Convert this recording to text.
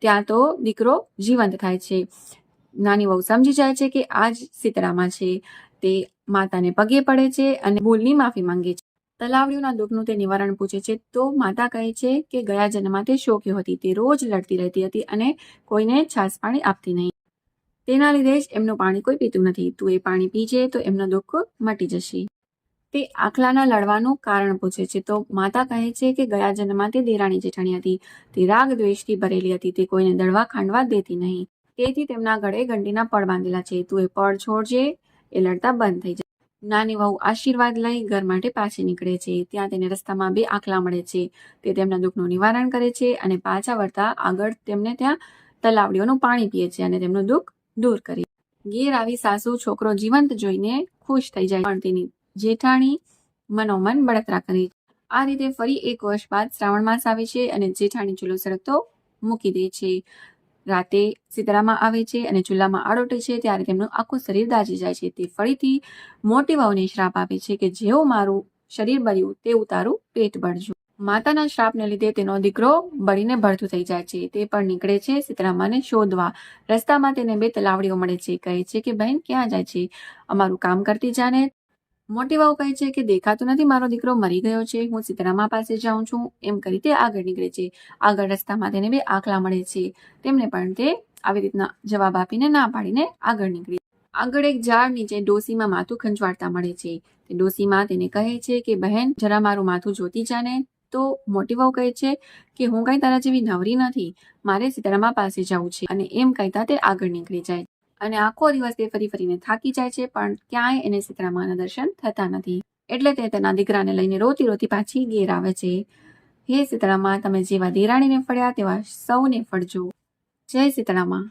ત્યાં તો દીકરો જીવંત થાય છે. નાની વહુ સમજી જાય છે કે આ જ સીતરામા છે. તે માતાને પગે પડે છે અને ભૂલની માફી માંગે છે. તલાવડીઓના દુઃખનું તે નિવારણ પૂછે છે તો માતા કહે છે કે ગયા જન્મમાં તે શોક્યો હતી. તે રોજ લડતી રહેતી હતી અને કોઈને છાસ પાણી આપતી નહીં. તેના લીધે જ એમનું પાણી કોઈ પીતું નથી. તું એ પાણી પીજે તો એમનો દુઃખ મટી જશે. તે આખલાના લડવાનું કારણ પૂછે છે તો માતા કહે છે કે ગયા જન્મમાં તે દેરાણી જેઠાણી હતી. તે રાગ દ્વેષથી ભરેલી હતી. તે કોઈને દળવા ખાંડવા દેતી નહીં. તેથી તેમના ગળે ગંડીના પડ બાંધેલા છે. તું એ પડ છોડજે, એ લડતા બંધ થઈ જાય. નાની વહુ આશીર્વાદ લઈ ઘર માટે પાછી નીકળે છે. ત્યાં તેને રસ્તામાં 2 આખલા મળે છે. તે તેમના દુઃખનું નિવારણ કરે છે અને પાછા વળતા આગળ તેમને ત્યાં તલાવડીઓનું પાણી પીએ છે અને તેમનું દુઃખ દૂર કરે. ઘેર આવી સાસુ છોકરો જીવંત જોઈને ખુશ થઈ જાય, પણ તેની જેઠાણી મનોમન બળતરા કરે. આ રીતે ફરી 1 વર્ષ બાદ શ્રાવણ માસ આવે છે અને જેઠાણી ચૂલો સળગતો મૂકી દે છે. રાતે સીતરામા આવે છે અને ચૂલામાં આડોટે છે ત્યારે તેમનું આખું શરીર દાઝી જાય છે. તે ફરીથી મોટી વહુને શ્રાપ આપે છે કે જેવું મારું શરીર બળ્યું તેવું તારું પેટ બળજો. માતાના શ્રાપને લીધે તેનો દીકરો બળીને ભડથું થઈ જાય છે. તે પણ નીકળે છે સીતરામાને શોધવા. રસ્તામાં તેને 2 તલાવડીઓ મળે છે. કહે છે કે બહેન ક્યાં જાય છે? અમારું કામ કરતી જાને. મોટી વહુ કહે છે કે દેખાતું નથી, મારો દીકરો મરી ગયો છે, હું સીતરામા પાસે જાઉં છું. એમ કરી તે આગળ નીકળે છે. આગળ રસ્તામાં તેને 2 આખલા મળે છે. તેમને પણ તે આવી રીતના જવાબ આપીને ના પાડીને આગળ નીકળી. આગળ એક ઝાડ નીચે ડોસીમાં માથું ખંજવાળતા મળે છે. તે ડોસીમાં તેને કહે છે કે બહેન જરા મારું માથું જોતી જાને. તો મોટી વહુ કહે છે કે હું કઈ તારા જેવી નવરી નથી, મારે સીતરામા પાસે જવું છે. અને એમ કહેતા તે આગળ નીકળી જાય અને આખો દિવસ તે ફરી ફરીને થાકી જાય છે, પણ ક્યાંય એને સીતરામાના દર્શન થતા નથી. એટલે તે તેના દીકરાને લઈને રોતી રોતી પાછી ઘેર આવે છે. હે સીતરામા, તમે જેવા દેરાણીને ફળ્યા તેવા સૌને ફળજો. જય સીતરામા.